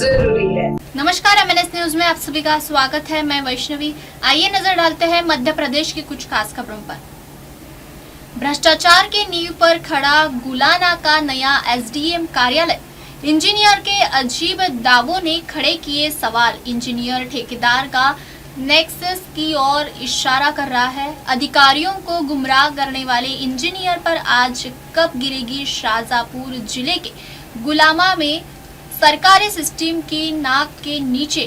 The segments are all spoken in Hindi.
जरूरी है। नमस्कार, एमएनएस न्यूज में आप सभी का स्वागत है। मैं वैष्णवी। आइए नजर डालते हैं मध्य प्रदेश की कुछ खास खबरों पर। भ्रष्टाचार के नींव पर खड़ा गुलाना का नया एसडीएम कार्यालय। इंजीनियर के अजीब दावों ने खड़े किए सवाल। इंजीनियर ठेकेदार का नेक्सस की ओर इशारा कर रहा है। अधिकारियों को गुमराह करने वाले इंजीनियर पर आज कब गिरेगी? शाहजहांपुर जिले के गुलामा में सरकारी सिस्टम की नाक के नीचे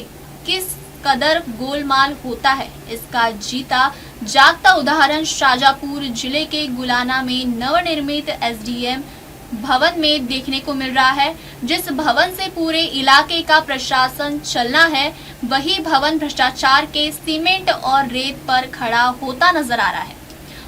किस कदर गोलमाल होता है, इसका जीता जागता उदाहरण शाहजहांपुर जिले के गुलाना में नवनिर्मित एसडीएम भवन में देखने को मिल रहा है। जिस भवन से पूरे इलाके का प्रशासन चलना है, वही भवन भ्रष्टाचार के सीमेंट और रेत पर खड़ा होता नजर आ रहा है।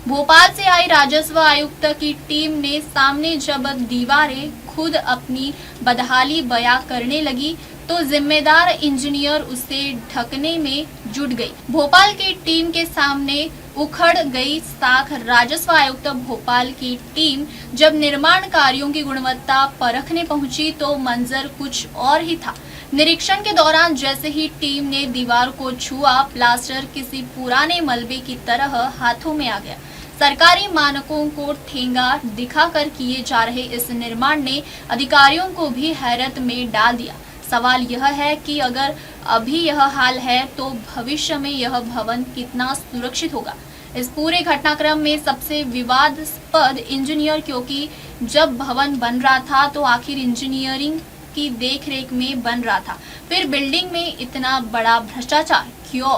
भोपाल से आई राजस्व आयुक्त की टीम ने सामने जब दीवारें खुद अपनी बदहाली बयां करने लगी तो जिम्मेदार इंजीनियर उसे ढकने में जुट गई। भोपाल की टीम के सामने उखड़ गई साख। राजस्व आयुक्त भोपाल की टीम जब निर्माण कार्यों की गुणवत्ता परखने पहुंची तो मंजर कुछ और ही था। निरीक्षण के दौरान जैसे ही टीम ने दीवार को छुआ, प्लास्टर किसी पुराने मलबे की तरह हाथों में आ गया। सरकारी मानकों को ठेंगा दिखाकर किए जा रहे इस निर्माण ने अधिकारियों को भी हैरत में डाल दिया। सवाल यह है कि अगर अभी यह हाल है तो भविष्य में यह भवन कितना सुरक्षित होगा। इस पूरे घटनाक्रम में सबसे विवादास्पद इंजीनियर, क्योंकि जब भवन बन रहा था तो आखिर इंजीनियरिंग की देखरेख में बन रहा था, फिर बिल्डिंग में इतना बड़ा भ्रष्टाचार क्यों?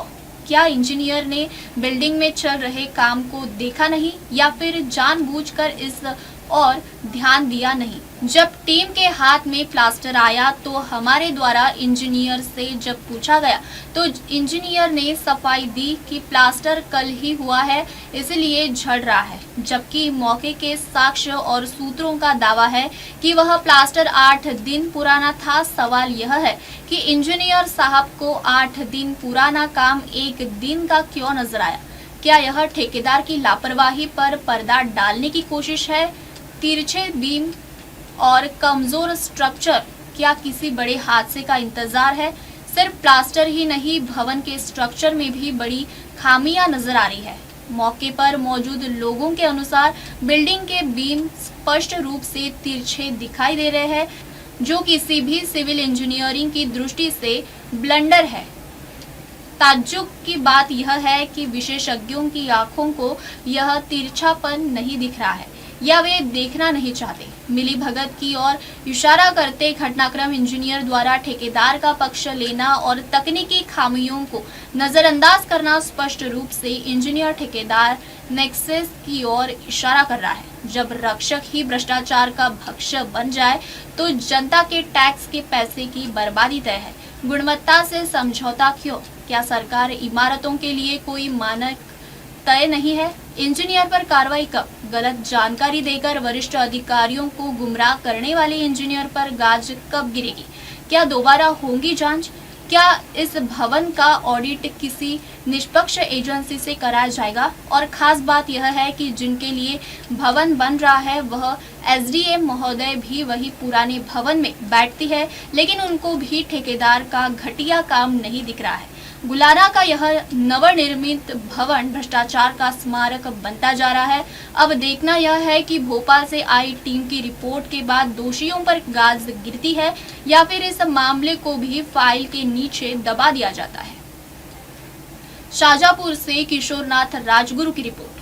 क्या इंजीनियर ने बिल्डिंग में चल रहे काम को देखा नहीं, या फिर जानबूझकर इस और ध्यान दिया नहीं? जब टीम के हाथ में प्लास्टर आया तो हमारे द्वारा इंजीनियर से जब पूछा गया तो इंजीनियर ने सफाई दी कि प्लास्टर कल ही हुआ है, इसलिए झड़ रहा है, जबकि मौके के साक्ष्य और सूत्रों का दावा है कि वह प्लास्टर 8 दिन पुराना था। सवाल यह है कि इंजीनियर साहब को 8 दिन पुराना काम 1 दिन का क्यों नजर आया? क्या यह ठेकेदार की लापरवाही पर पर्दा डालने की कोशिश है? तिरछे बीम और कमजोर स्ट्रक्चर, क्या किसी बड़े हादसे का इंतजार है? सिर्फ प्लास्टर ही नहीं, भवन के स्ट्रक्चर में भी बड़ी खामियां नजर आ रही है। मौके पर मौजूद लोगों के अनुसार बिल्डिंग के बीम स्पष्ट रूप से तिरछे दिखाई दे रहे हैं, जो किसी भी सिविल इंजीनियरिंग की दृष्टि से ब्लंडर है। ताज्जुब की बात यह है कि विशेषज्ञों की आंखों को यह तिरछापन नहीं दिख रहा है, या वे देखना नहीं चाहते। मिली भगत की ओर इशारा करते घटनाक्रम इंजीनियर द्वारा ठेकेदार का पक्ष लेना और तकनीकी खामियों को नजरअंदाज करना स्पष्ट रूप से इंजीनियर ठेकेदार नेक्सस की ओर इशारा कर रहा है। जब रक्षक ही भ्रष्टाचार का भक्ष्य बन जाए तो जनता के टैक्स के पैसे की बर्बादी तय है। गुणवत्ता से समझौता क्यों? क्या सरकार इमारतों के लिए कोई मानक तय नहीं है? इंजीनियर पर कार्रवाई कब? गलत जानकारी देकर वरिष्ठ अधिकारियों को गुमराह करने वाले इंजीनियर पर गाज कब गिरेगी? क्या दोबारा होगी जांच? क्या इस भवन का ऑडिट किसी निष्पक्ष एजेंसी से कराया जाएगा? और खास बात यह है कि जिनके लिए भवन बन रहा है वह एसडीएम महोदय भी वही पुराने भवन में बैठती है, लेकिन उनको भी ठेकेदार का घटिया काम नहीं दिख रहा है। गुलाना का यह नवनिर्मित भवन भ्रष्टाचार का स्मारक बनता जा रहा है। अब देखना यह है कि भोपाल से आई टीम की रिपोर्ट के बाद दोषियों पर गाज गिरती है या फिर इस मामले को भी फाइल के नीचे दबा दिया जाता है। शाहजहांपुर से किशोरनाथ राजगुरु की रिपोर्ट।